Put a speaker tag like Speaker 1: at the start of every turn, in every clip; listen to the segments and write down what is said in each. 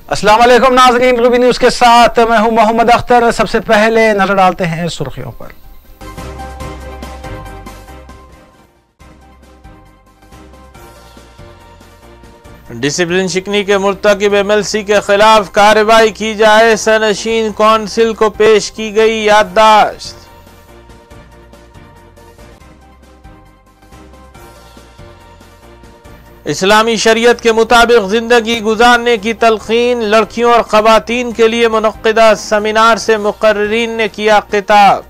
Speaker 1: अस्सलाम वालेकुम नाज़रीन, रूबी न्यूज़ के साथ मैं हूं मोहम्मद अख्तर। सबसे पहले नजर डालते हैं सुर्खियों पर।
Speaker 2: डिसिप्लिन शिकनी के मुर्तकिब MLC के खिलाफ कार्रवाई की जाए, सनशीन कौंसिल को पेश की गई याददाश्त। इस्लामी शरीयत के मुताबिक जिंदगी गुजारने की तलकीन, लड़कियों और खवातीन के लिए मुनक्किदा सेमिनार से मुकर्रिरीन ने किया खिताब।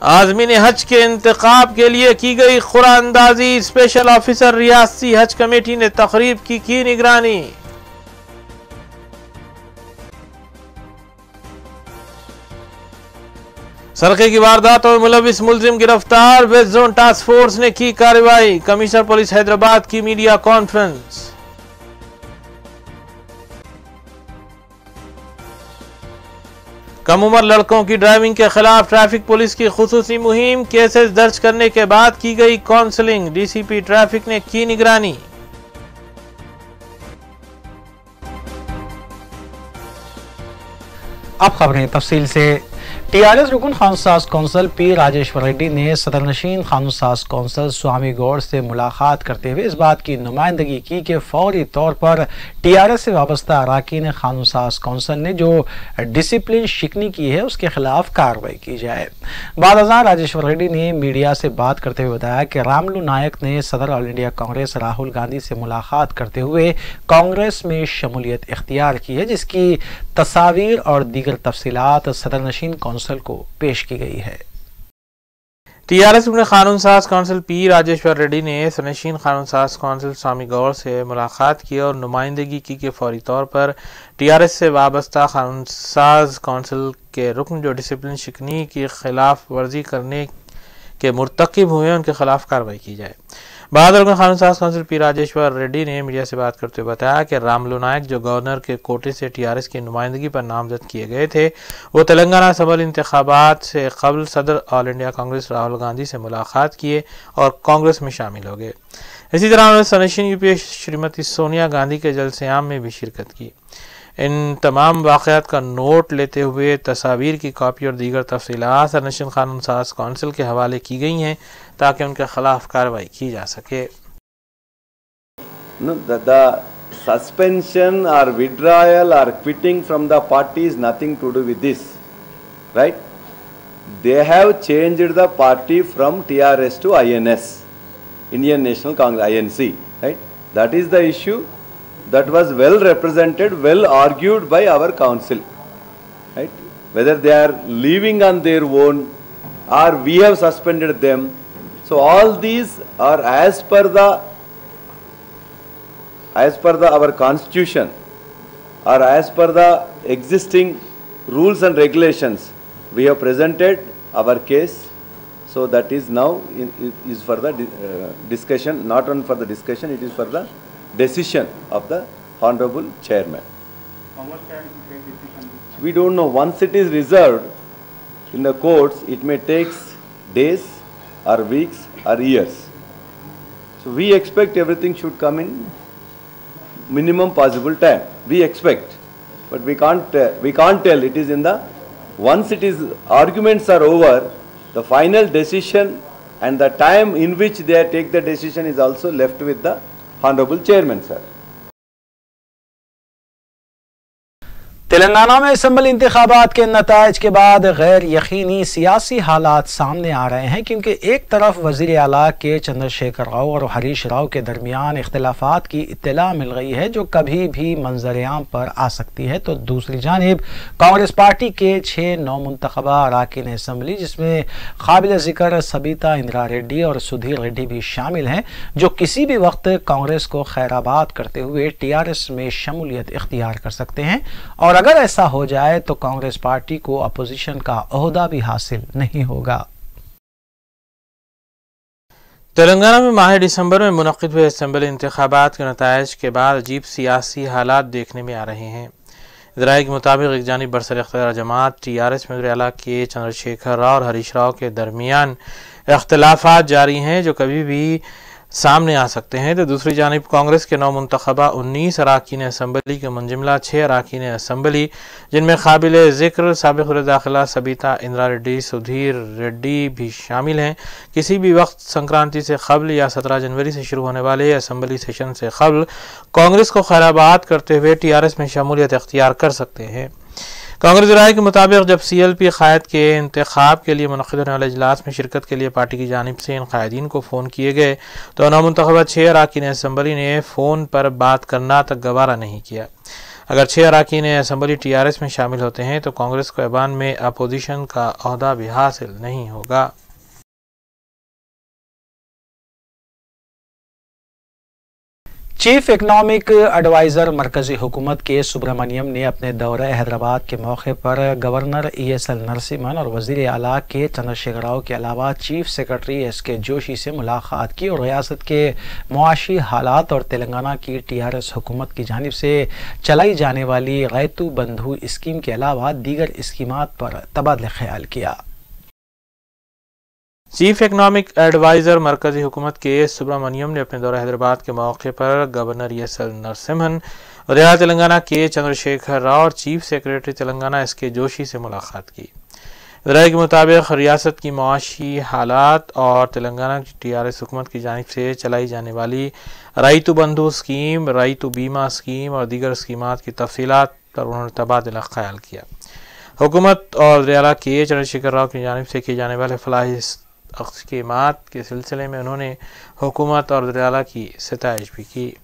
Speaker 2: आज़मीन हज के इंतखाब के लिए की गई खुरानंदाजी, स्पेशल ऑफिसर रियासती हज कमेटी ने तकरीब की निगरानी। सरके की वारदात और मुलविस मुलजिम गिरफ्तार, वेस्ट जोन टास्क फोर्स ने की कार्रवाई। कमिश्नर पुलिस हैदराबाद की मीडिया कॉन्फ्रेंस। कम उम्र लड़कों की ड्राइविंग के खिलाफ ट्रैफिक पुलिस की खुसूसी मुहिम, केसेस दर्ज करने के बाद की गई काउंसलिंग। DCP ट्रैफिक ने की निगरानी।
Speaker 1: अब खबरें तफसील से। TRS रुकन खानसाज कौंसल P राजेश्वर रेड्डी ने सदरनशीन खानसाज कौंसल स्वामी गौड़ से मुलाकात करते हुए इस बात की नुमाइंदगी की कि फौरी तौर पर TRS से वाबस्ता अरकान खानसाज कौंसल ने जो डिसिप्लिन शिकनी की है उसके खिलाफ कार्रवाई की जाए। बादअज़ां राजेश्वर रेड्डी ने मीडिया से बात करते हुए बताया कि रामलू नायक ने सदर ऑल इंडिया कांग्रेस राहुल गांधी से मुलाकात करते हुए कांग्रेस में शमूलियत इख्तियार की है, जिसकी तस्वीर और दीगर तफसीलात सदरनशीन कौंसल को पेश की गई है।
Speaker 2: TRS रुकन कानून साज कौंसिल P राजेश्वर रेड्डी ने सनशीन कानून साज कौंसिल स्वामी गौड़ से मुलाकात की और नुमाइंदगी की कि फौरी तौर पर TRS से वाबस्ता कानून साज कौंसिल के रुकन जो डिसिप्लिन शिकनी की खिलाफ वर्जी करने के मुर्तकिब हुए उनके खिलाफ कार्रवाई की जाए। बहादुर कानून साज कौंसिल P राजेश्वर रेड्डी ने मीडिया से बात करते हुए बताया कि रामलू नायक जो गवर्नर के कोटे से TRS की नुमाइंदगी पर नामजद किए गए थे, वो तेलंगाना असम्बली इंतखाबात से कबल सदर ऑल इंडिया कांग्रेस राहुल गांधी से मुलाकात किए और कांग्रेस में शामिल हो गए। इसी तरह उन्होंने सनशीन UP श्रीमती सोनिया गांधी के जलसे-आम में भी शिरकत की। इन तमाम वाक़यात का नोट लेते हुए तस्वीर की कॉपी और दीगर तफसीलात सनशीन कानून साज कौंसिल के हवाले की गई हैं ताकि उनके खिलाफ कार्रवाई की जा सके।
Speaker 3: The suspension or withdrawal or quitting from the party is nothing to do with this, right? They have changed the party from TRS to INS, Indian National Congress, INC, right? That is the issue that was well represented, well argued by our council, right? Whether they are leaving on their own or we have suspended them. So all these are as per our constitution or as per the existing rules and regulations. We have presented our case. So that is now is for the discussion, not only for the discussion, it is for the decision of the Honorable Chairman.
Speaker 4: How much time to take decision?
Speaker 3: We don't know. Once it is reserved in the courts, it may take days or weeks or years. So we expect everything should come in minimum possible time. We expect, but we can't tell. It is in the once it is arguments are over, the final decision and the time in which they take the decision is also left with the Honorable Chairman, sir.
Speaker 1: Telangana में assembly इंतखाबात के नताइज के बाद गैर यकीनी सियासी हालात सामने आ रहे हैं, क्योंकि एक तरफ वज़ीर आला के चंद्रशेखर राव और हरीश राव के दरमियान इख्तिलाफात की इत्तला मिल गई है जो कभी भी मंजर-ए-आम पर आ सकती है, तो दूसरी जानिब कांग्रेस पार्टी के 6 नौमुंतखबा अरकान असम्बली जिसमें काबिल ज़िक्र सबिता इंदिरा रेड्डी और सुधीर रेड्डी भी शामिल हैं, जो किसी भी वक्त कांग्रेस को खैराबाद करते हुए TRS में शमूलियत इख्तियार कर सकते हैं, और अगर ऐसा हो जाए तो कांग्रेस पार्टी को अपोजिशन का ओहदा भी हासिल नहीं होगा।
Speaker 2: तेलंगाना में माह दिसंबर में मुनक्किद हुए असम्बली इंतखाबात के नताइज के बाद अजीब सियासी हालात देखने में आ रहे हैं। ज़राए के मुताबिक एक जानिब बरसर इख्तियार जमात TRS में वज़ीर आला के चंद्रशेखर राव और हरीश राव के दरमियान इख्तिलाफात जारी हैं जो कभी भी सामने आ सकते हैं। तो दूसरी जानिब कांग्रेस के 9 मुंतखबा 19 अरकान असम्बली के मुंजमला 6 अरकान असम्बली, जिनमें काबिल ज़िक्र साबिक़ दाखिला सबिता इंदिरा रेड्डी, सुधीर रेड्डी भी शामिल हैं, किसी भी वक्त संक्रांति से कबल या 17 जनवरी से शुरू होने वाले असम्बली सेशन से कबल कांग्रेस को खैराबाद करते हुए TRS में शमूलियत इख्तियार कर सकते हैं। कांग्रेस राय के मुताबिक जब CLP क़ायद के इंतखाब के लिए मुनक़िद होने वाले इजलास में शिरकत के लिए पार्टी की जानिब से इन क़ायदीन को फ़ोन किए गए तो नामुंतखबा 6 अरकान असम्बली ने फ़ोन पर बात करना तक गवारा नहीं किया। अगर 6 अरकान असम्बली TRS में शामिल होते हैं तो कांग्रेस को ऐवान में अपोजिशन का ओहदा भी हासिल नहीं होगा।
Speaker 1: चीफ इकनॉमिक एडवाइज़र मरकज़ी हुकूमत के सुब्रमण्यम ने अपने दौरे हैदराबाद के मौके पर गवर्नर ESL नरसिम्हन और वज़ीर आला के चंद्रशेखर राव के अलावा चीफ सेक्रेटरी SK जोशी से मुलाकात की और रियासत के मुआशी हालात और तेलंगाना की TRS हुकूमत की जानिब से चलाई जाने वाली रैतू बंधु स्कीम के अलावा दीगर स्कीमात पर तबादला ख्याल किया।
Speaker 2: चीफ इकनॉमिक एडवाइज़र मरकज़ी हुकूमत के सुब्रमण्यम ने अपने दौरा हैदराबाद के मौके पर गवर्नर ESL नरसिम्हन, वज़ीर तेलंगाना के चंद्रशेखर राव और chief secretary Telangana SK Joshi से मुलाकात की। राय के मुताबिक रियासत की मुआशी हालात और तेलंगाना की TRS हुकूमत की जानिब से चलाई जाने वाली रैतू बंधु स्कीम, रैतू बीमा स्कीम और दीगर स्कीमात की तफसीलात पर उन्होंने तबादला ख्याल किया। हुकूमत और वज़ीर आला के चंद्रशेखर राव की जानिब से किए जाने वाले फलाही स्कीमात के सिलसिले में उन्होंने हुकूमत और वज़ीर आला की सताइश भी की।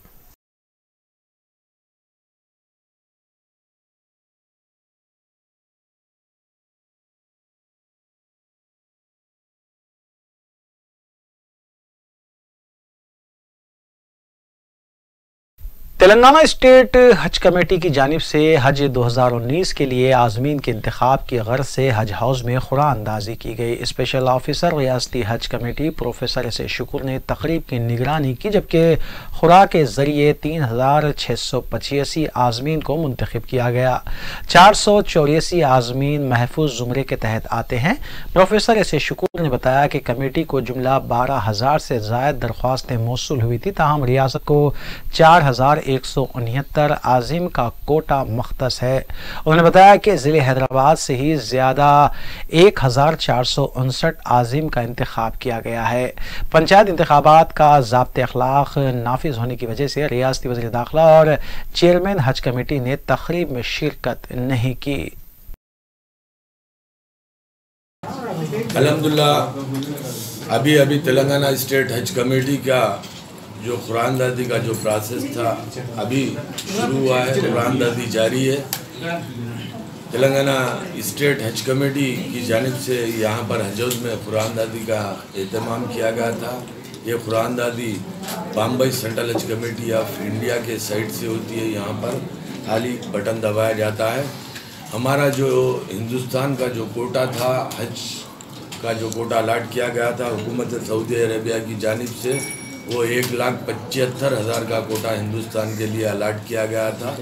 Speaker 1: तेलंगाना स्टेट हज कमेटी की जानिब से हज 2019 के लिए आज़मीन के इंतखाब की गर्ज से हज हाउस में खुरान अंदाजी की गई। स्पेशल ऑफिसर रियासती हज कमेटी प्रोफेसर S.A. शुक्र ने तकरीब की निगरानी की, जबकि खुराक के ज़रिए 3685 आज़मीन को मुंतखब किया गया। 484 आज़मीन महफूज ज़ुमरे के तहत आते हैं। Professor S.A. शुक्र ने बताया कि कमेटी को जुमला 12,000 से ज़ायद दरख्वास्तें मौसूल हुई थी, ताहम रियासत को 4169 आज़िम का कोटा मख्तस है। उन्होंने बताया कि ज़िले हैदराबाद से ही ज़्यादा 1459 आज़िम का इंतखाब किया गया है। पंचायत इंतखाबात का ज़ाब्ते अखलाक नाफिज होने की वजह से रियासती वज़ीर दाखिला और चेयरमैन हज कमेटी ने तकरीब में शिरकत नहीं की।
Speaker 5: अल्हम्दुलिल्लाह अभी तेलंगाना स्टेट हज कमेटी का जो कुरानदादी का जो प्रोसेस था अभी शुरू हुआ है, कुरानदादी जारी है। तेलंगाना स्टेट हज कमेटी की जानिब से यहाँ पर हज हाउस में कुरानदादी का एहतमाम किया गया था। ये कुरानदादी बम्बई सेंट्रल हज कमेटी ऑफ इंडिया के साइड से होती है। यहाँ पर खाली बटन दबाया जाता है। हमारा जो हिंदुस्तान का जो कोटा था, हज का जो कोटा अलाट किया गया था हुकूमत सऊदी अरेबिया की जानिब से, वो 1,75,000 का कोटा हिंदुस्तान के लिए अलाट किया गया था,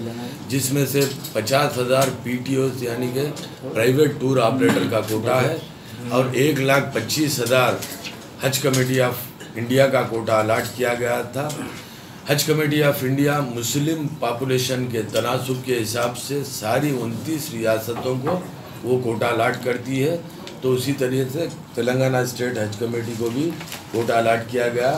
Speaker 5: जिसमें से 50,000 PTOs यानी कि प्राइवेट टूर ऑपरेटर का कोटा है और 1,25,000 हज कमेटी ऑफ इंडिया का कोटा अलाट किया गया था। हज committee of India Muslim population के तनासुब के हिसाब से सारी 29 रियासतों को वो कोटा अलाट करती है। तो उसी तरीके से तेलंगाना स्टेट हज कमेटी को भी कोटा अलाट किया गया।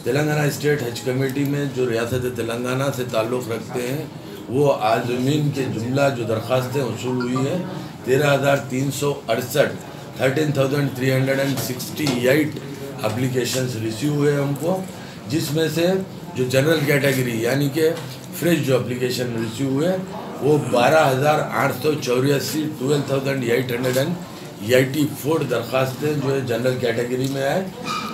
Speaker 5: तेलंगाना स्टेट हज कमेटी में जो रियासत तेलंगाना से ताल्लुक़ रखते हैं वो आज़मीन के जुमला जो दरख्वास्तें वसूल हुई है 13,368 13,368 एप्लीकेशंस रिसीव हुए हमको, जिसमें से जो जनरल कैटेगरी यानी कि फ्रेश जो एप्लीकेशन रिसीव हुए वो 12,884 12,884 दरख्वास्तें जो है जनरल कैटेगरी में आए।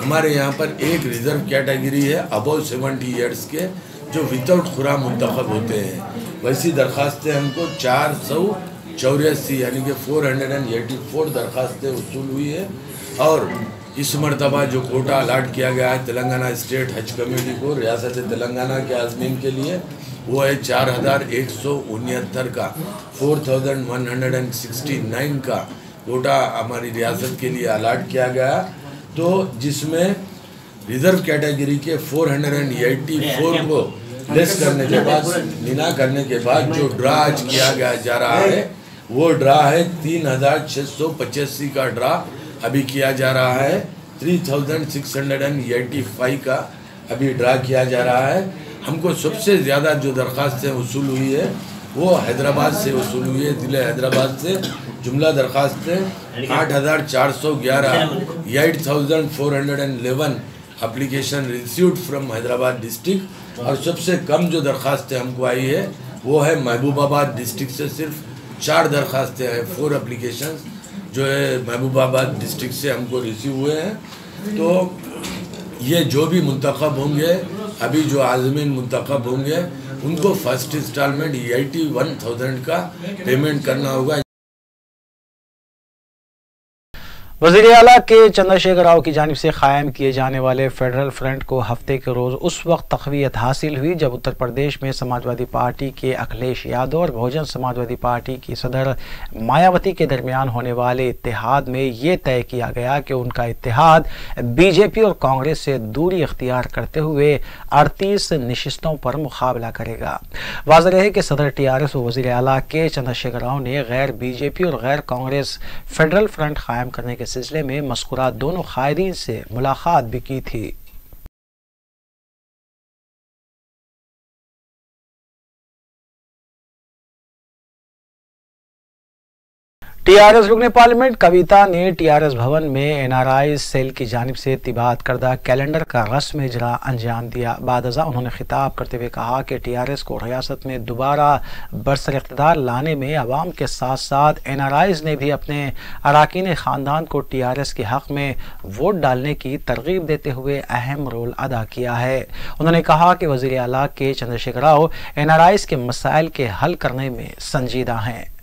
Speaker 5: हमारे यहाँ पर एक रिज़र्व कैटेगरी है अबव 70 ईयर्स के जो विदाउट खुरा मुंतखब होते हैं। वैसी दरख्वास्तें हमको 484 यानी कि 484 दरख्वास्तें वसूल हुई है। और इस मरतबा जो कोटा अलाट किया गया है तेलंगाना स्टेट हज कमेटी को रियासत तेलंगाना के आज़मीन के लिए वो है 4,169 का 4,169 का कोटा हमारी रियासत के लिए अलाट किया गया। तो जिसमें रिजर्व कैटेगरी के 484 को लेस करने के बाद, नीना करने के बाद जो ड्रा आज किया गया जा रहा है वो ड्रा है 3685 का ड्रा अभी किया जा रहा है। 3685 का अभी ड्रा किया जा रहा है। हमको सबसे ज़्यादा जो दरख्वास्तें वसूल हुई है वो हैदराबाद से वसूल हुई है, ज़िले हैदराबाद से। जुमला दरख्वास्तें 8411, 8411 application received from Hyderabad district. और सबसे कम जो दरख्वास्तें हमको आई है वो है महबूबाबाद डिस्ट्रिक्ट से, सिर्फ 4 दरख्वास्तें हैं, 4 एप्लीकेशन जो है महबूबाबाद डिस्ट्रिक्ट से हमको रिसीव हुए हैं। तो ये जो भी मुंतखब होंगे, अभी जो आज़मीन मुंतखब होंगे उनको फर्स्ट इंस्टॉलमेंट 81,000 का पेमेंट करना होगा।
Speaker 1: वज़ीर आला के चंद्रशेखर राव की जानिब से कायम किए जाने वाले फेडरल फ्रंट को हफ्ते के रोज़ उस वक्त तक़वियत हासिल हुई जब उत्तर प्रदेश में समाजवादी पार्टी के अखिलेश यादव और बहुजन समाजवादी पार्टी की सदर मायावती के दरमियान होने वाले इत्तेहाद में ये तय किया गया कि उनका इत्तेहाद बीजेपी और कांग्रेस से दूरी इख्तियार करते हुए 38 नशिस्तों पर मुकाबला करेगा। वाज़ेह है कि सदर TRS और वज़ीर आला के चंद्रशेखर राव ने गैर बीजेपी और गैर कांग्रेस फेडरल फ्रंट कायम करने के सिलसिले में मज़कूरा दोनों कायदीन से मुलाकात भी की थी। TRS रुकने पार्लियामेंट कविता ने TRS भवन में NRI सेल की जानिब से तिबात करदा कैलेंडर का रस्म इजरा अंजाम दिया। बादअज़ा उन्होंने खिताब करते हुए कहा कि TRS को रियासत में दोबारा बरसर इक़्तिदार लाने में अवाम के साथ साथ NRIs ने भी अपने अराकीन ख़ानदान को TRS के हक़ में वोट डालने की तरगीब देते हुए अहम रोल अदा किया है। उन्होंने कहा कि वज़ीर आला के चंद्रशेखर राव NRIs के मसाइल के हल करने में संजीदा हैं।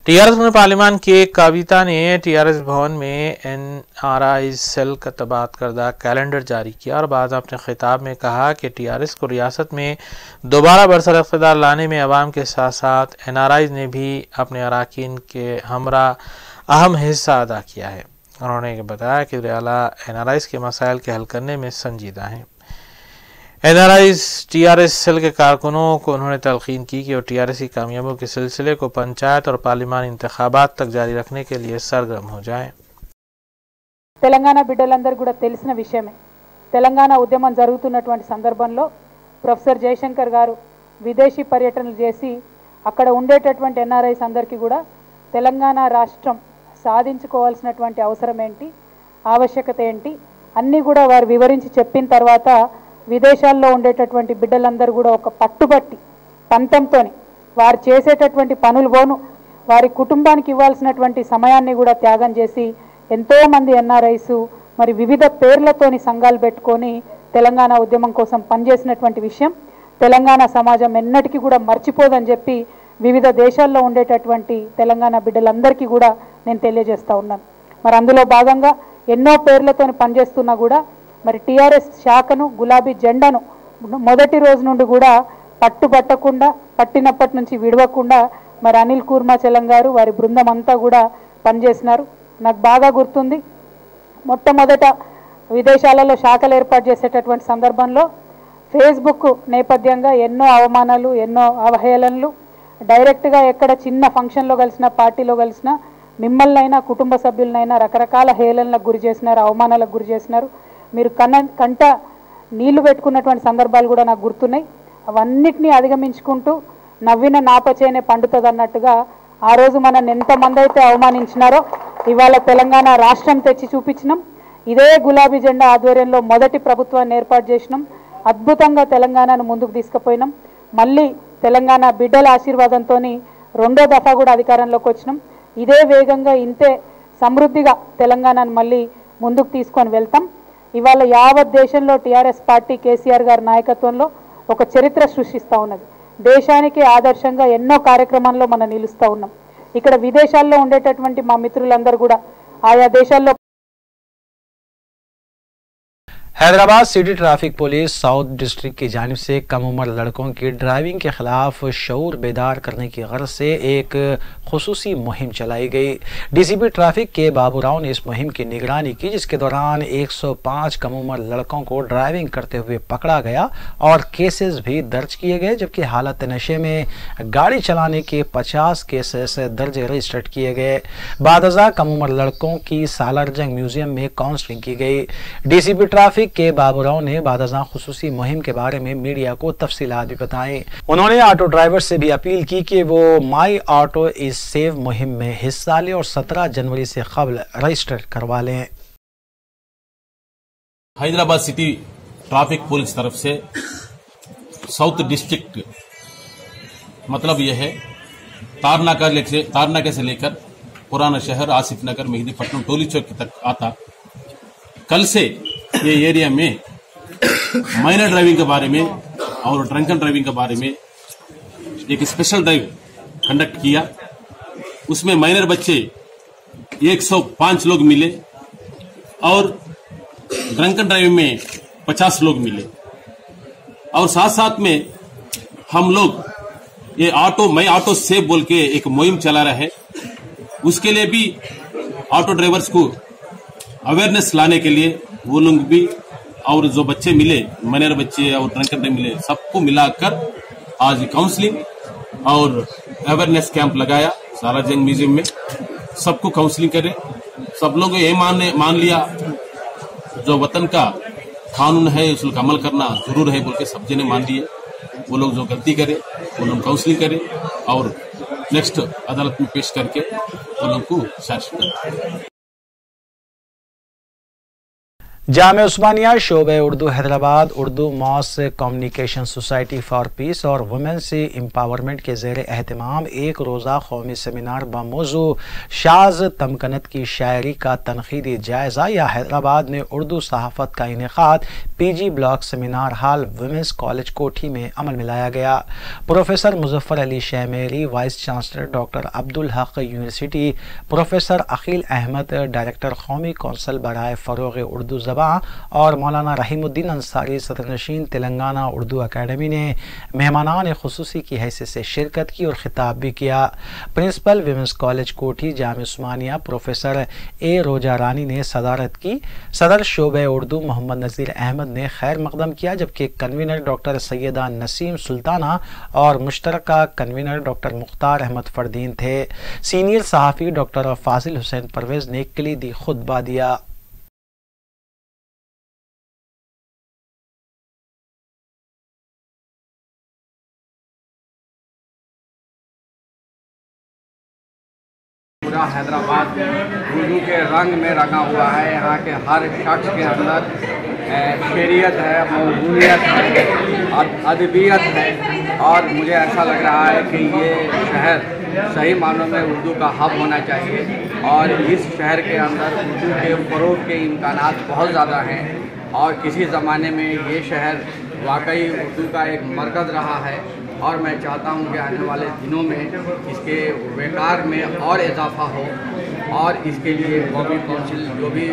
Speaker 2: TRS में पार्लियामान के कविता ने TRS भवन में NRI सेल का तबात करदा कैलेंडर जारी किया और बाद अपने खिताब में कहा कि TRS को रियासत में दोबारा बरसर इक़्तिदार लाने में अवाम के साथ साथ NRI ने भी अपने अराकीन के हमरा अहम हिस्सा अदा किया है। उन्होंने बताया कि आला NRI के मसाइल के हल करने में संजीदा हैं। NRI TRS सेल के कारकुनों को उन्होंने तलकीन की कि वो TRS की कामयाबियों के सिलसिले को पंचायत और पार्लियामानी इंतखाबात तक जारी रखने के लिए सरगर्म हो जाएं।
Speaker 6: తెలంగాణ బిడ్డలందరూ కూడా తెలిసిన విషయమే। తెలంగాణ ఉద్యమం జరుగుతున్నటువంటి సందర్భంలో ప్రొఫెసర్ జయశంకర్ గారు విదేశీ పర్యటనలు చేసి అక్కడ ఉండేటటువంటి NRIs అందరికీ కూడా తెలంగాణ రాష్ట్రం సాధించుకోవాల్సినటువంటి అవసరం ఏంటి, ఆవశ్యకత ఏంటి అన్నీ కూడా వారు వివరించి చెప్పిన తర్వాత విదేశాల్లో ఉండేటటువంటి బిడ్డలందరూ కూడా ఒక పట్టుబట్టి పంతంతోని వారు చేసేటటువంటి పనులు పోను వారి కుటుంబానికి ఇవ్వాల్సినటువంటి సమయాన్ని కూడా త్యాగం చేసి ఎంతోమంది NRIs మరి వివిధ పేర్లతోని సంఘాలు పెట్టుకొని తెలంగాణ ఉద్యమం కోసం పనిచేసినటువంటి విషయం తెలంగాణ సమాజం ఎన్నటికీ కూడా మర్చిపోదని చెప్పి వివిధ దేశాల్లో ఉండేటటువంటి తెలంగాణ బిడ్డలందరికీ కూడా నేను తెలియజేస్తా ఉన్నాను। మరి అందులో భాగంగా ఎన్నో పేర్లతోని పనిచేస్తున్నా కూడా మరి TRS శాఖను గులాబీ జెండాను మొదటి రోజు నుండి కూడా పట్టుబట్టకుండా పట్టినప్పటి నుంచి విడవకుండా మరి అనిల్ కూర్మాచలం గారు వారి బృందం అంతా కూడా పనిచేస్తున్నారు। నాకు బాగా గుర్తుంది మొట్టమొదట విదేశాలలో శాఖలు ఏర్పాటు చేసేటటువంటి సందర్భంలో ఫేస్బుక్ నేపథ్యంగా ఎన్నో అవమానాలు ఎన్నో అవహేళనలు డైరెక్ట్గా ఎక్కడ చిన్న ఫంక్షన్లో కలిసిన పార్టీలో కలిసిన మిమ్మల్నైనా కుటుంబ సభ్యులనైనా రకరకాల హేళనలకు గురి చేసినారు, అవమానాలకు గురి చేసినారు। మీరు కంట నీళ్లు పెట్టుకున్నటువంటి సందర్భాలు కూడా నాకు గుర్తున్నాయి। అవన్నిటినీ అధిగమించుకుంటూ నవ్విన నాపచేనే పండుతుంది అన్నట్టుగా ఆ రోజు మనం ఎంతమంది అయితే అవమానించినారో ఇవాళ తెలంగాణ రాష్ట్రం తెచ్చి చూపించినాం। ఇదే గులాబీ జెండా ఆధ్వర్యంలో మొదటి ప్రభుత్వాన్ని ఏర్పాటు చేసినాం। అద్భుతంగా తెలంగాణను ముందుకు తీసుకుపోయినాం। మళ్ళీ తెలంగాణ బిడ్డల ఆశీర్వాదంతో రెండో దఫా కూడా అధికారంలోకి వచ్చినాం। ఇదే వేగంగా ఇంతే సమృద్ధిగా తెలంగాణను మళ్ళీ ముందుకు తీసుకొని వెళ్తాం। ఇవాళ యావత్ దేశంలో TRS పార్టీ కేసీఆర్ గారి నాయకత్వంలో ఒక చరిత్ర సృష్టిస్తూ ఉన్నది। దేశానికి ఆదర్శంగా ఎన్నో కార్యక్రమాల్లో మనం నిలుస్తూ ఉన్నాం। ఇక్కడ విదేశాల్లో ఉండేటటువంటి మా మిత్రులందరూ కూడా ఆయా దేశాల్లో
Speaker 1: Hyderabad city traffic police south district की जानिब से कम उम्र लड़कों की ड्राइविंग के खिलाफ शऊर बेदार करने की गर्ज से एक खुसूसी मुहिम चलाई गई। डीसीपी ट्रैफिक के बाबूराव ने इस मुहिम की निगरानी की, जिसके दौरान 105 कम उम्र लड़कों को ड्राइविंग करते हुए पकड़ा गया और केसेस भी दर्ज किए गए, जबकि हालत नशे में गाड़ी चलाने के 50 केसेस दर्ज रजिस्टर्ड किए गए। बादजा कम उम्र लड़कों की सालारजंग म्यूजियम में काउंसलिंग की गई। डीसीपी ट्रैफिक के बाबूराव ने बादजा खुसूसी मुहिम के बारे में मीडिया को तफसीलात भी बताई। उन्होंने ऑटो ड्राइवर से भी अपील की कि वो माई ऑटो इज सेव मुहिम में हिस्सा लें और 17 जनवरी से कबल रजिस्टर करवा लें।
Speaker 7: हैदराबाद सिटी ट्रैफिक पुलिस तरफ से साउथ डिस्ट्रिक्ट मतलब यह है तारनाके से लेकर पुराना शहर, आसिफ नगर, मेहदीपट्टनम, टोली चौक तक आता। कल से ये एरिया में माइनर ड्राइविंग के बारे में और ड्रंकन ड्राइविंग के बारे में एक स्पेशल ड्राइव कंडक्ट किया। उसमें माइनर बच्चे 105 लोग मिले और ड्रंकन ड्राइविंग में 50 लोग मिले। और साथ साथ में हम लोग ये मैं ऑटो सेव बोल के एक मुहिम चला रहे हैं। उसके लिए भी ऑटो ड्राइवर्स को अवेयरनेस लाने के लिए वो लोग भी और जो बच्चे मिले, माइनर बच्चे और ड्रंकन मिले, सबको मिलाकर आज काउंसलिंग और अवेयरनेस कैंप लगाया सालारजंग म्यूजियम में। सबको काउंसलिंग करे। सब लोग ये मान लिया जो वतन का कानून है उसको अमल करना जरूर है बोल के सब जने मान लिए। वो लोग जो गलती करे वो लोग काउंसलिंग करे और नेक्स्ट अदालत में पेश करके वो लोग को शासन करे।
Speaker 1: जामे उस्मानिया शोबे Urdu Hyderabad Urdu mass communication society for peace और वुमेन्स एम्पावरमेंट के ज़ेर एहतमाम एक रोज़ा कौमी सेमिनार बमौजू शाज़ तमकनत की शायरी का तनकीदी जायज़ा या हैदराबाद में उर्दू सहाफ़त का इनेकाद PG block seminar hall women's college Koti में अमल में लाया गया। Professor Muzaffar Ali Shahmeri, vice chancellor doctor Abdul Haq university, professor Aqeel Ahmad, director कौमी कौंसल बराए फ़रोग़ उर्दू ज़बान और मौलाना रहीमुद्दीन अंसारी सदरनशीन तेलंगाना उर्दू अकेडमी ने मेहमानान खुसूसी की हैसियत से शिरकत की और खिताब भी किया। प्रिंसिपल विमेंस कॉलेज कोठी जामे उस्मानिया प्रोफेसर ए रोजा रानी ने सदारत की। सदर शोबे उर्दू मोहम्मद नज़ीर अहमद ने खैर मकदम किया, जबकि कन्वीनर डॉक्टर सैयदा नसीम सुल्ताना और मुश्तरका कन्वीनर डॉक्टर मुख्तार अहमद फरदीन थे। सीनियर सहाफ़ी डॉक्टर फाजिल हुसैन परवेज ने कलीदी खुतबा दिया।
Speaker 8: पूरा हैदराबाद उर्दू के रंग में रंगा हुआ है। यहाँ के हर शख्स के अंदर शेरियत है, मौजूदियत है और अदबियत है। और मुझे ऐसा लग रहा है कि ये शहर सही मानों में उर्दू का हब होना चाहिए और इस शहर के अंदर उर्दू के फ़रोग़ के इम्कानात बहुत ज़्यादा हैं। और किसी ज़माने में ये शहर वाकई उर्दू का एक मरकज़ रहा है और मैं चाहता हूँ कि आने वाले दिनों में इसके वेकार में और इजाफा हो और इसके लिए कौमी कौंसिल जो भी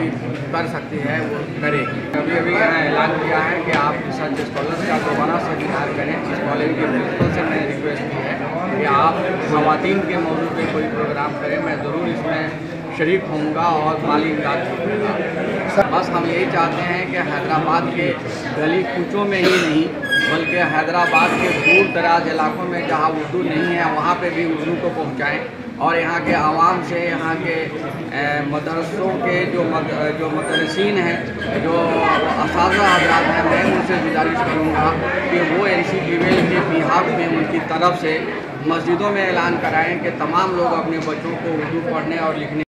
Speaker 8: कर सकती है वो करेगी। अभी अभी यहाँ ऐलान किया है कि आप रिसर्च स्कॉलर्स का दोबारा सेमिनार करें। इस कॉलेज के प्रिंसिपल से मैंने रिक्वेस्ट की है कि आप ख़वातीन के मौजूद पे कोई प्रोग्राम करें। मैं ज़रूर इसमें शरीक होऊंगा और माली इमदाद करूँगा। बस हम यही चाहते हैं कि हैदराबाद के गली कूचों में ही नहीं बल्कि हैदराबाद के दूर दराज इलाकों में जहाँ उर्दू नहीं है वहाँ पे भी उर्दू को पहुँचाएँ और यहाँ के आवाम से, यहाँ के मदरसों के जो मदरसीन हैं, जो असातिज़ा हज़रात हैं, मैं उनसे गुजारिश करूँगा कि वो NC फीमेल के बिहाफ में उनकी तरफ से मस्जिदों में ऐलान कराएँ कि तमाम लोग अपने बच्चों को उर्दू पढ़ने और लिखने।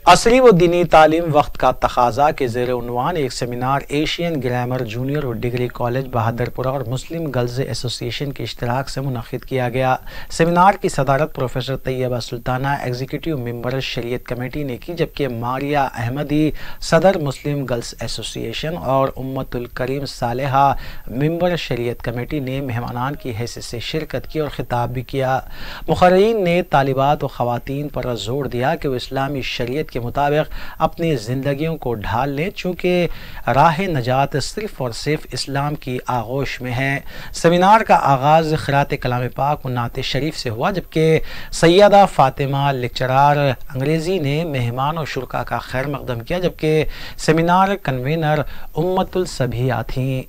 Speaker 1: असली व दीनी तालीम वक्त का तकाजा के ज़ेर उन्वान एक सेमिनार एशियन ग्रामर जूनियर और डिग्री कॉलेज बहादुरपुरा और मुस्लिम गर्ल्स एसोसिएशन के इश्तराक से मुनक़िद किया गया। सेमिनार की सदारत professor Tayyaba Sultana executive member Shariat committee ने की, जबकि मारिया अहमदी सदर मुस्लिम गर्ल्स एसोसिएशन और उम्मतुल करीम सालेहा मेंबर शरीयत कमेटी ने मेहमानान की हैसियत से शिरकत की और खिताब भी किया। मुक़र्रीन ने तालिबात व ख़वातीन पर जोर दिया कि वो इस्लामी शरीयत के मुताबिक अपनी ज़िंदगियों को ढाल लें, चूँकि राह नजात सिर्फ़ और सिर्फ इस्लाम की आगोश में है। सेमिनार का आगाज़ क़िरात कलाम पाक व नात शरीफ से हुआ, जबकि सैयदा फ़ातिमा लेक्चरार अंग्रेज़ी ने मेहमान और शुरका का खैर मक़दम किया, जबकि सेमिनार कन्वीनर उम्मतुल सबिया थीं।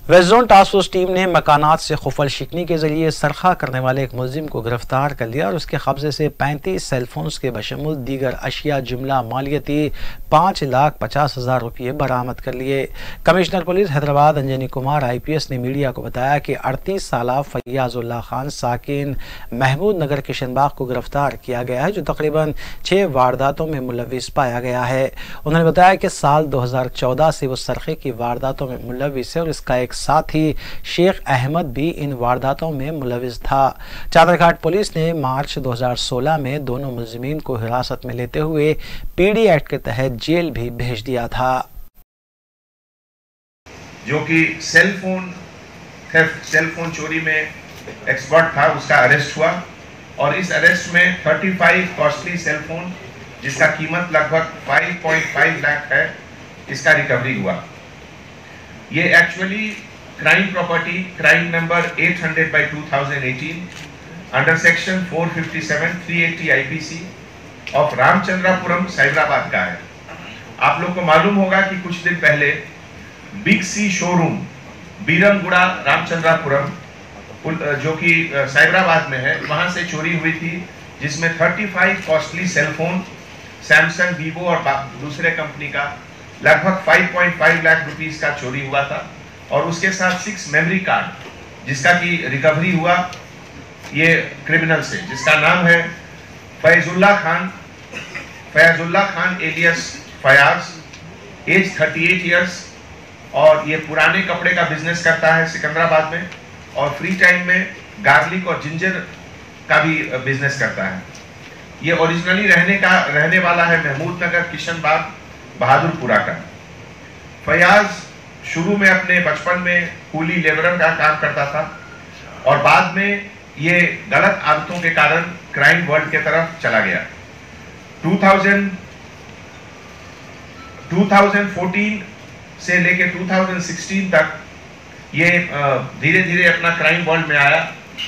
Speaker 1: West zone task force team ने मकानात से खुफल शिकनी के जरिए सरखा करने वाले एक मुलजिम को गिरफ्तार कर लिया और उसके कब्जे से 35 सेलफोन्स के बशमुल दीगर अशिया जुमला मालियती 5,50,000 रुपये बरामद कर लिए। Commissioner police Hyderabad Anjani Kumar IPS ने मीडिया को बताया कि 38 साला फैयाजुल्लाह खान साकिन महमूद नगर किशनबाग को गिरफ्तार किया गया है, जो तकरीबन 6 वारदातों में मुलविस पाया गया है। उन्होंने बताया कि साल 2014 से वो सरखे की वारदातों में मुलविस है और इसका एक साथी शेख अहमद भी इन वारदातों में मुलविस था। चादरघाट पुलिस ने मार्च 2016 में दोनों मुलजिमीन को हिरासत में लेते हुए PD एक्ट के तहत जेल भी भेज दिया था।
Speaker 9: जो कि सेलफोन चोरी में एक्सपर्ट था, उसका अरेस्ट हुआ और इस अरेस्ट में 35 कॉस्टली सेलफोन जिसका कीमत लगभग 5.5 लाख है, इसका रिकवरी हुआ। ये actually crime property crime number 800/2018 under section 457-380 IPC of Ramachandrapuram Cyberabad का है। आप लोग को मालूम होगा कि कुछ दिन पहले बिग सी शोरूम बीरमगुड़ा रामचंद्रापुरम जो कि साइबराबाद में है, वहां से चोरी हुई थी, जिसमें 35 कॉस्टली सेलफोन सैमसंग, वीवो और दूसरे कंपनी का लगभग 5.5 लाख रुपीस का चोरी हुआ था और उसके साथ 6 मेमोरी कार्ड जिसका की रिकवरी हुआ ये क्रिमिनल से, जिसका नाम है Fayazullah Khan alias Fayaz, age 38 years और ये पुराने कपड़े का बिजनेस करता है सिकंदराबाद में और फ्री टाइम में गार्लिक और जिंजर का भी बिजनेस करता है। ये ओरिजिनली रहने वाला है महमूद नगर किशनबाग बहादुरपुरा का। फयाज शुरू में अपने बचपन में कूली लेबरर का काम करता था और बाद में ये गलत आदतों के कारण क्राइम वर्ल्ड के तरफ चला गया। 2014 से लेके 2016 तक ये धीरे धीरे अपना क्राइम वर्ल्ड में आया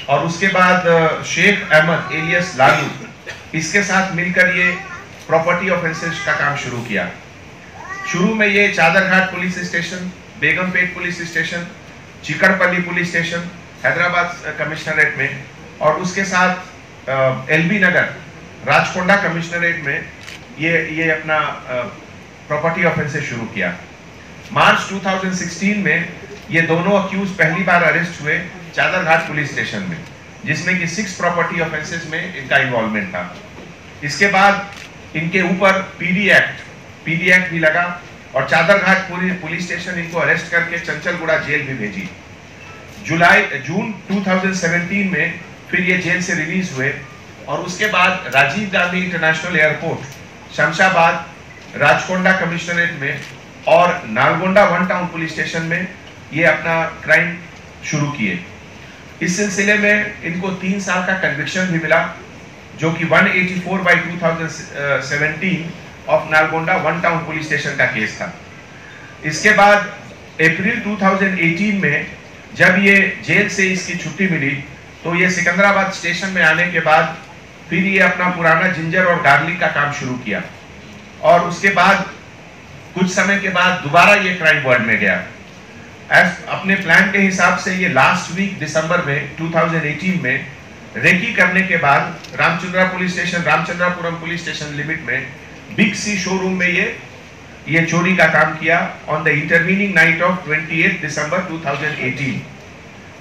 Speaker 9: और उसके बाद शेख अहमद एलियस लालू इसके साथ मिलकर ये प्रॉपर्टी ऑफेंसेस का काम शुरू किया। शुरू में ये Chaderghat police station Begumpet police station, Chikkadpally police station Hyderabad commissionerate में, और उसके साथ एलबी नगर राजकोंडा कमिश्नरेट में ये अपना प्रॉपर्टी ऑफेंसेस शुरू किया। मार्च 2016 में ये दोनों अक्यूज पहली बार अरेस्ट हुए चादरघाट पुलिस स्टेशन में, जिसमें कि 6 प्रॉपर्टी ऑफेंसेस में इनका इन्वॉल्वमेंट था। इसके बाद इनके ऊपर पीडी एक्ट भी लगा और चादरघाट पुलिस स्टेशन इनको अरेस्ट करके चंचलगुड़ा जेल भी भेजी। जून 2017 में फिर ये जेल से रिलीज हुए और उसके बाद Rajiv Gandhi international airport Shamshabad, Rachakonda commissionerate में और Nalgonda one town police station में ये अपना क्राइम शुरू किए। इस सिलसिले में इनको 3 साल का कन्विक्शन भी मिला, जो कि 184/2017 of Nalgonda one town police station का केस था। इसके बाद अप्रैल 2018 में जब ये जेल से इसकी छुट्टी मिली तो ये सिकंदराबाद स्टेशन में आने के बाद फिर ये अपना पुराना जिंजर और गार्लिक का काम शुरू किया और उसके बाद कुछ समय के बाद दोबारा ये क्राइम वर्ल्ड में गया। अपने प्लान के हिसाब से ये लास्ट वीक दिसंबर में 2018 में रेकी करने के बाद रामचंद्रापुरम पुलिस स्टेशन लिमिट में बिग सी शोरूम में ये चोरी का काम किया on the intervening night of 28 दिसंबर 2018।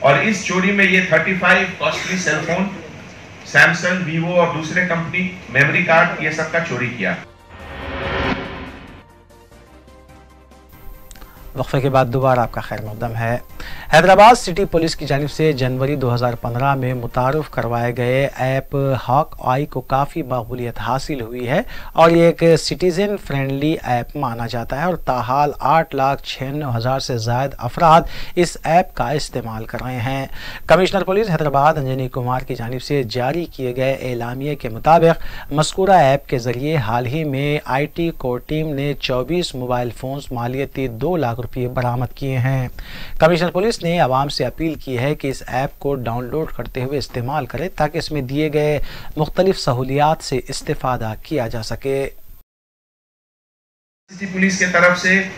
Speaker 9: और इस चोरी में ये 35 कॉस्टली सेलफोन, सैमसंग, वीवो और दूसरे कंपनी मेमोरी कार्ड ये सब का चोरी किया।
Speaker 1: वक्फे के बाद दोबारा आपका खैर मकदम है। हैदराबाद सिटी पुलिस की जानिब से जनवरी 2015 में मुतारुफ करवाए गए ऐप हॉक आई को काफ़ी मकबूलियत हासिल हुई है और ये एक सिटीज़न फ्रेंडली ऐप माना जाता है और ताहाल 8,96,000 से ज़ायद अफराद इस ऐप का इस्तेमाल कर रहे हैं। कमिश्नर पुलिस हैदराबाद अंजनी कुमार की जानिब से जारी किए गए एलामिये के मुताबिक मज़कूरा ऐप के ज़रिए हाल ही में IT कोर टीम ने 24 मोबाइल फ़ोन्स मालियती 2 लाख रुपये बरामद किए हैं। कमिश्नर पुलिस ने आवाम से अपील की है कि इस ऐप को डाउनलोड करते हुए इस्तेमाल करें ताकि इसमें दिए गए मुख्तलिफ सहूलियात से इस्तेफादा किया जा सके।
Speaker 9: सिटी पुलिस के तरफ से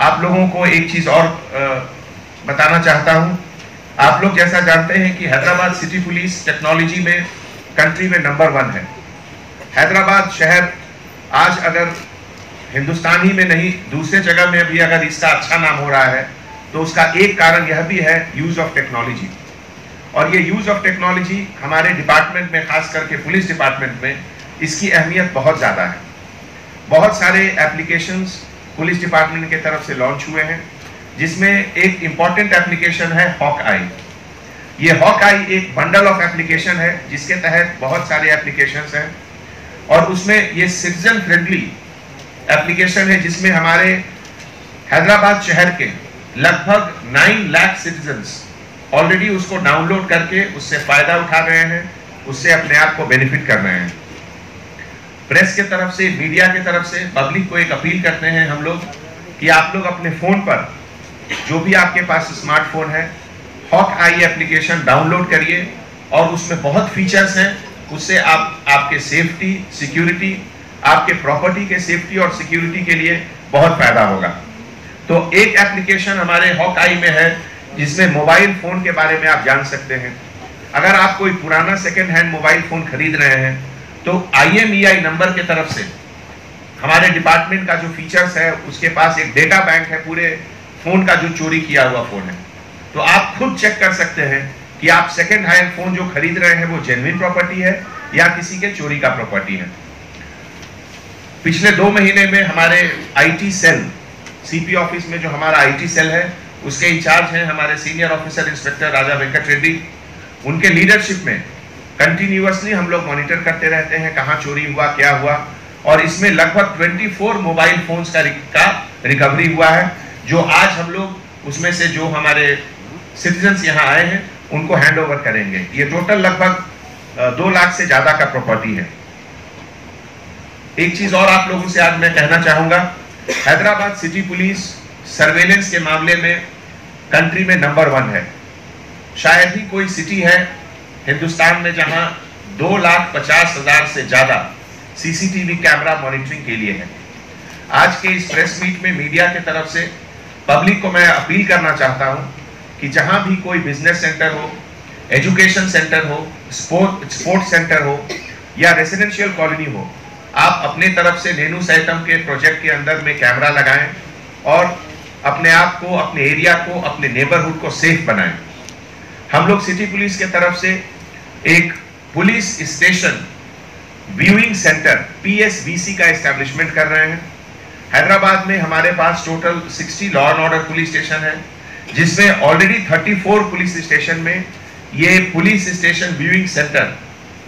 Speaker 9: आप लोगों को एक चीज और बताना चाहता हूं। आप लोग जैसा जानते हैं कि हैदराबाद सिटी पुलिस टेक्नोलॉजी में कंट्री में नंबर 1 है। हैदराबाद शहर आज अगर हिंदुस्तान ही में नहीं दूसरे जगह में भी अगर इसका अच्छा नाम हो रहा है तो उसका एक कारण यह भी है यूज ऑफ टेक्नोलॉजी। और ये यूज ऑफ टेक्नोलॉजी हमारे डिपार्टमेंट में, खास करके पुलिस डिपार्टमेंट में, इसकी अहमियत बहुत ज़्यादा है। बहुत सारे एप्लीकेशंस पुलिस डिपार्टमेंट की तरफ से लॉन्च हुए हैं, जिसमें एक इम्पॉर्टेंट एप्लीकेशन है हॉक आई। ये हॉक आई एक बंडल ऑफ एप्लीकेशन है जिसके तहत बहुत सारे एप्लीकेशंस हैं और उसमें ये सिटीजन फ्रेंडली एप्लीकेशन है जिसमें हमारे हैदराबाद शहर के लगभग 9 लाख सिटीजन्स ऑलरेडी उसको डाउनलोड करके उससे फायदा उठा रहे हैं, उससे अपने आप को बेनिफिट कर रहे हैं। प्रेस के तरफ से, मीडिया के तरफ से पब्लिक को एक अपील करते हैं हम लोग कि आप लोग अपने फोन पर, जो भी आपके पास स्मार्टफोन है, हॉक आई एप्लीकेशन डाउनलोड करिए और उसमें बहुत फीचर्स हैं। उससे आपके सेफ्टी, सिक्योरिटी, आपके प्रॉपर्टी के सेफ्टी और सिक्योरिटी के लिए बहुत फायदा होगा। तो एक एप्लीकेशन हमारे हॉक आई में है जिसमें मोबाइल फोन के बारे में आप जान सकते हैं। अगर आप कोई पुराना सेकेंड हैंड मोबाइल फोन खरीद रहे हैं तो IMEI नंबर के तरफ से हमारे डिपार्टमेंट का जो फीचर्स है, उसके पास एक डेटा बैंक है पूरे फोन का जो चोरी किया हुआ फोन है। तो आप खुद चेक कर सकते हैं कि आप सेकेंड हैंड फोन जो खरीद रहे हैं वो जेन्युइन प्रॉपर्टी है या किसी के चोरी का प्रॉपर्टी है। पिछले 2 महीने में हमारे IT सेल, CP ऑफिस में जो हमारा IT सेल है, उसके इंचार्ज हैं हमारे सीनियर ऑफिसर इंस्पेक्टर राजा वेंकट रेड्डी। उनके लीडरशिप में कंटिन्यूअसली हम लोग मॉनिटर करते रहते हैं कहाँ चोरी हुआ, क्या हुआ, और इसमें लगभग 24 मोबाइल फोन्स का रिकवरी हुआ है, जो आज हम लोग उसमें से जो हमारे सिटीजन्स यहाँ आए हैं उनको हैंड ओवर करेंगे। ये टोटल लगभग 2 लाख से ज्यादा का प्रॉपर्टी है। एक चीज और आप लोगों से आज मैं कहना चाहूंगा, हैदराबाद सिटी पुलिस सर्वेलेंस के मामले में कंट्री में नंबर 1 है। शायद ही कोई सिटी है हिंदुस्तान में जहां 2,50,000 से ज्यादा CCTV कैमरा मॉनिटरिंग के लिए है। आज के इस प्रेस मीट में मीडिया की तरफ से पब्लिक को मैं अपील करना चाहता हूं कि जहां भी कोई बिजनेस सेंटर हो, एजुकेशन सेंटर हो, स्पोर्ट्स सेंटर हो या रेसिडेंशियल कॉलोनी हो, आप अपने तरफ से नेनू सैतम के प्रोजेक्ट के अंदर में कैमरा लगाएं और अपने आप को, अपने एरिया को, अपने नेबरहुड को सेफ बनाएं। हम लोग सिटी पुलिस के तरफ से एक police station viewing centre PSVC का एस्टैब्लिशमेंट कर रहे हैं। हैदराबाद में हमारे पास total 60 law and order police station है, जिसमें ऑलरेडी 34 पुलिस स्टेशन में ये police station viewing centre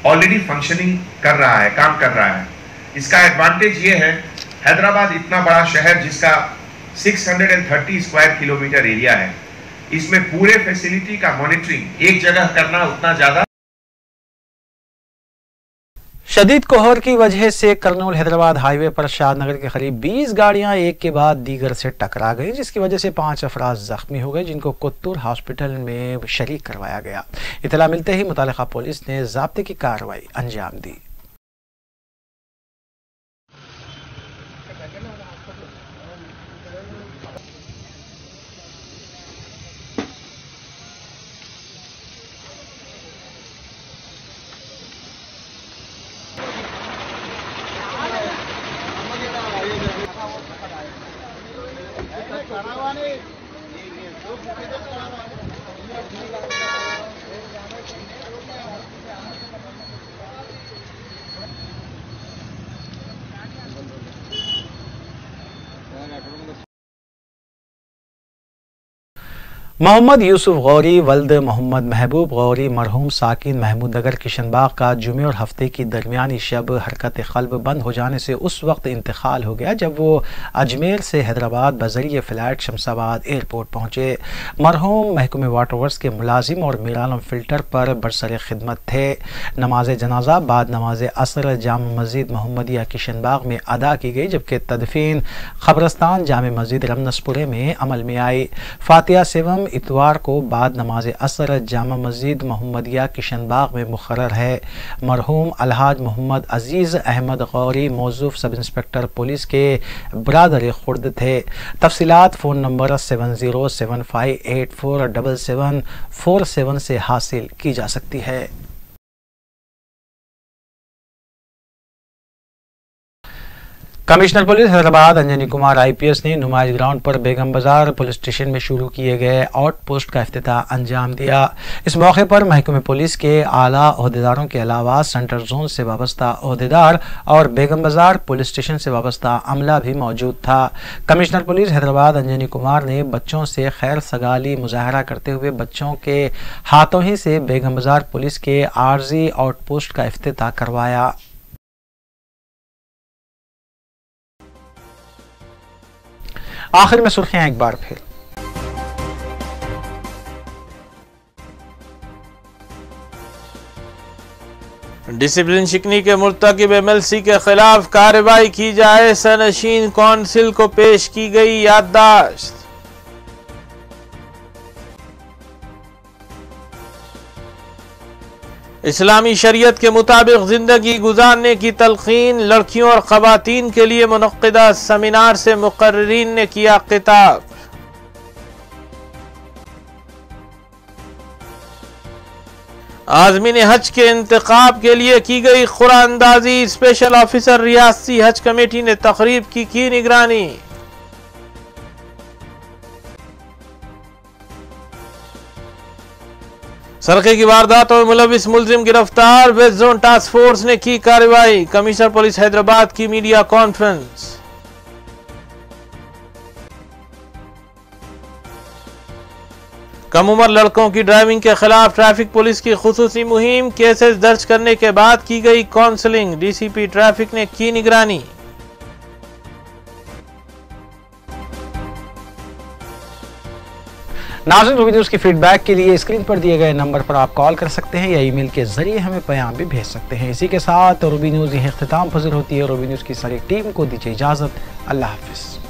Speaker 9: already functioning कर रहा है, काम कर रहा है। इसका एडवांटेज ये है, हैदराबाद इतना बड़ा शहर जिसका 630 स्क्वायर किलोमीटर एरिया है, इसमें पूरे फैसिलिटी का मॉनिटरिंग एक जगह करना उतना ज्यादा।
Speaker 1: शदीद कोहर की वजह से करनूल हैदराबाद हाईवे पर शादनगर के करीब 20 गाड़ियां एक के बाद दीगर से टकरा गई, जिसकी वजह से 5 अफराद जख्मी हो गए, जिनको कुत्तूर हॉस्पिटल में शरीक करवाया गया। इतला मिलते ही मुतालिका पुलिस ने ज़ाब्ते की कार्रवाई अंजाम दी। मोहम्मद यूसुफ गौरी वल्द मोहम्मद महबूब गौरी मरहूम साकिन महमूद नगर किशनबाग का जुमे और हफ्ते की दरमियानी शब हरकत क़ल्ब बंद हो जाने से उस वक्त इंतकाल हो गया जब वो अजमेर से हैदराबाद बजरिए फ़्लाइट शमशाबाद एयरपोर्ट पहुँचे। मरहूम महकमे वाटर वर्क्स के मुलाजिम और मीरालम फ़िल्टर पर बरसर खिदमत थे। नमाज जनाजा बाद नमाज असर जामा मस्जिद मोहम्मदिया किशनबाग में अदा की गई, जबकि तदफीन क़ब्रस्तान जामा मस्जिद रमनसपुरे में अमल में आई। फातिहा सेवम इतवार को बाद नमाज असर जामा मस्जिद मोहम्मदिया किशनबाग में मुकर्रर है। मरहूम अलहाज मोहम्मद अजीज़ Ahmad Gauri मौजूफ sub inspector police के बरादर खुर्द थे। तफसीलात फ़ोन नंबर 7075847747 से हासिल की जा सकती है। Commissioner police Hyderabad Anjani Kumar IPS ने नुमाइश ग्राउंड पर बेगम बाजार पुलिस स्टेशन में शुरू किए गए आउटपोस्ट का इफ्तिताह अंजाम दिया। इस मौके पर महकमे पुलिस के आला ओहदेदारों के अलावा सेंट्रल जोन से वाबस्ता ओहदेदार और बेगम बाजार पुलिस स्टेशन से वाबस्ता अमला भी मौजूद था। कमिश्नर पुलिस हैदराबाद अंजनी कुमार ने बच्चों से खैर सगाली मुजाहरा करते हुए बच्चों के हाथों ही से बेगम बाजार पुलिस के आर्जी आउटपोस्ट का इफ्तिताह करवाया। आखिर में सुर्खियां एक बार फिर।
Speaker 2: डिसिप्लिन शिकनी के मुर्तकिब MLC के खिलाफ कार्रवाई की जाए, सनशीन कौंसिल को पेश की गई याददाश्त। इस्लामी शरीयत के मुताबिक जिंदगी गुजारने की तलकीन, लड़कियों और खवातीन के लिए मुनक्किदा सेमिनार से मुकर्रिरीन ने किया खिताब। आज़मीन हज के इंतखाब के लिए की गई कुरानंदाजी, स्पेशल ऑफिसर रियासती हज कमेटी ने तकरीब की निगरानी। सरके की वारदातों में मुलविस मुलजिम गिरफ्तार, वेस्ट जोन टास्क फोर्स ने की कार्रवाई। कमिश्नर पुलिस हैदराबाद की मीडिया कॉन्फ्रेंस। कम उम्र लड़कों की ड्राइविंग के खिलाफ ट्रैफिक पुलिस की खुसूसी मुहिम, केसेस दर्ज करने के बाद की गई काउंसलिंग, DCP ट्रैफिक ने की निगरानी।
Speaker 1: नाज़रीन, रूबी न्यूज़ की फीडबैक के लिए स्क्रीन पर दिए गए नंबर पर आप कॉल कर सकते हैं या ईमेल के जरिए हमें पैगाम भी भेज सकते हैं। इसी के साथ रूबी न्यूज़ यह इख्तिताम पज़ीर होती है। रूबी न्यूज़ की सारी टीम को दीजिए इजाज़त। अल्लाह हाफ़िज़।